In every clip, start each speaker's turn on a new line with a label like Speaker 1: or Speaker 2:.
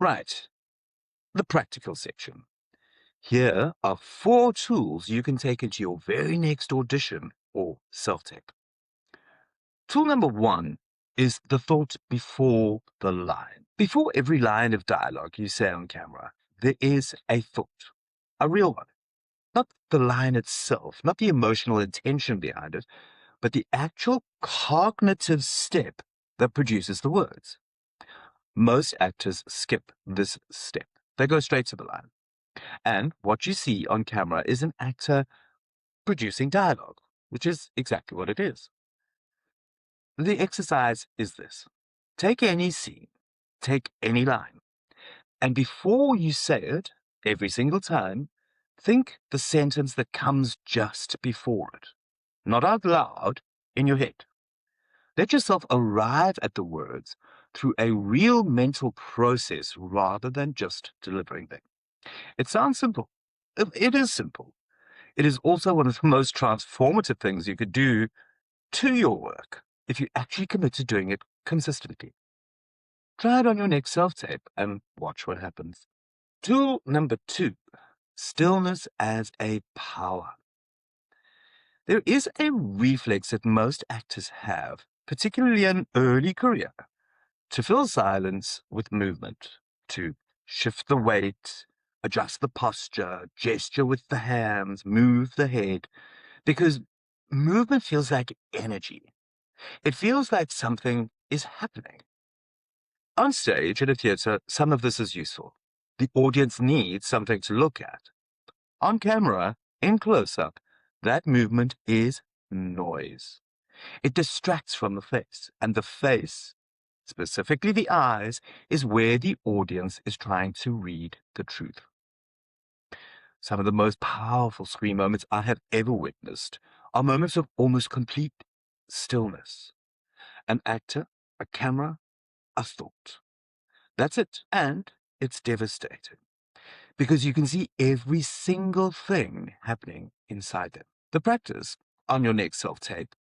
Speaker 1: Right, the practical section. Here are 4 tools you can take into your very next audition or self-tape. Tool number 1 is the thought before the line. Before every line of dialogue you say on camera, there is a thought, a real one. Not the line itself, not the emotional intention behind it, but the actual cognitive step that produces the words. Most actors skip this step. They go straight to the line. And what you see on camera is an actor producing dialogue, which is exactly what it is. The exercise is this. Take any scene, take any line, and before you say it, every single time, think the sentence that comes just before it. Not out loud, in your head. Let yourself arrive at the words through a real mental process rather than just delivering them. It sounds simple. It is simple. It is also one of the most transformative things you could do to your work if you actually commit to doing it consistently. Try it on your next self-tape and watch what happens. Tool number 2, stillness as a power. There is a reflex that most actors have, particularly in early career, to fill silence with movement, to shift the weight, adjust the posture, gesture with the hands, move the head, because movement feels like energy. It feels like something is happening. On stage in a theatre, some of this is useful. The audience needs something to look at. On camera, in close-up, that movement is noise. It distracts from the face, and the face, specifically the eyes, is where the audience is trying to read the truth. Some of the most powerful screen moments I have ever witnessed are moments of almost complete stillness. An actor, a camera, a thought. That's it. And it's devastating because you can see every single thing happening inside them. The practice on your next self-tape.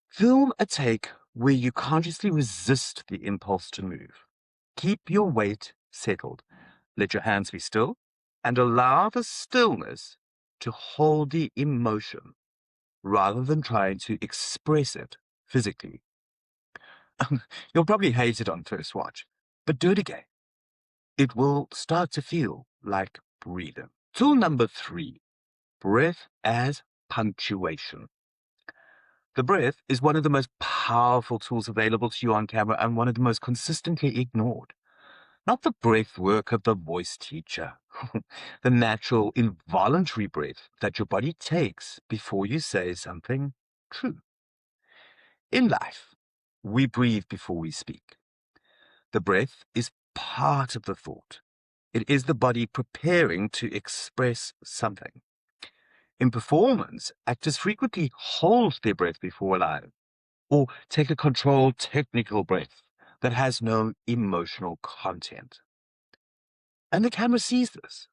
Speaker 1: Film a take where you consciously resist the impulse to move. Keep your weight settled. Let your hands be still and allow the stillness to hold the emotion rather than trying to express it physically. You'll probably hate it on first watch, but do it again. It will start to feel like breathing. Tool number 3, breath as punctuation. The breath is one of the most powerful tools available to you on camera and one of the most consistently ignored. Not the breath work of the voice teacher, the natural involuntary breath that your body takes before you say something true. In life, we breathe before we speak. The breath is part of the thought. It is the body preparing to express something. In performance, actors frequently hold their breath before a line, or take a controlled technical breath that has no emotional content. And the camera sees this.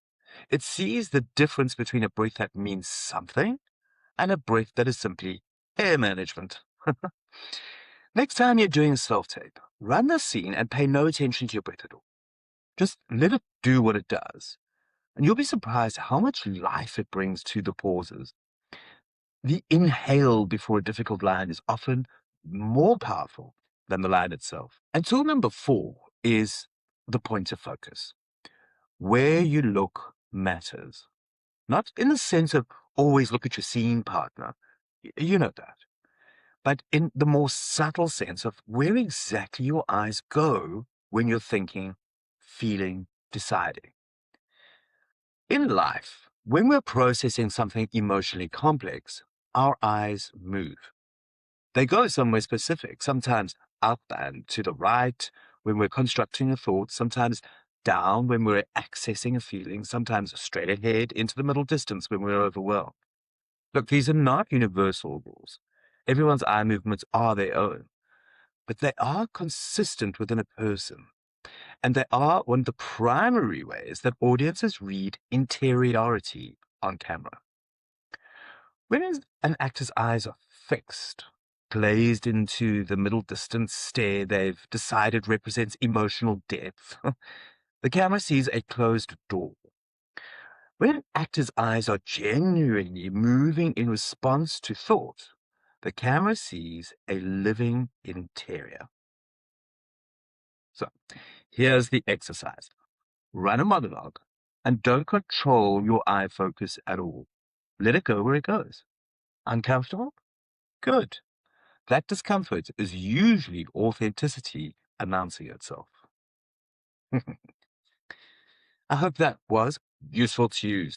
Speaker 1: It sees the difference between a breath that means something and a breath that is simply air management. Next time you're doing a self-tape, run the scene and pay no attention to your breath at all. Just let it do what it does, and you'll be surprised how much life it brings to the pauses. The inhale before a difficult line is often more powerful than the line itself. And tool number 4 is the point of focus. Where you look matters. Not in the sense of always look at your scene partner. You know that. But in the more subtle sense of where exactly your eyes go when you're thinking, feeling, deciding. In life, when we're processing something emotionally complex, our eyes move. They go somewhere specific, sometimes up and to the right when we're constructing a thought, sometimes down when we're accessing a feeling, sometimes straight ahead into the middle distance when we're overwhelmed. Look, these are not universal rules. Everyone's eye movements are their own, but they are consistent within a person. And they are one of the primary ways that audiences read interiority on camera. When an actor's eyes are fixed, glazed into the middle distance stare they've decided represents emotional depth. The camera sees a closed door. When an actor's eyes are genuinely moving in response to thought, the camera sees a living interior. So, here's the exercise. Run a monologue and don't control your eye focus at all. Let it go where it goes. Uncomfortable? Good. That discomfort is usually authenticity announcing itself. I hope that was useful to you.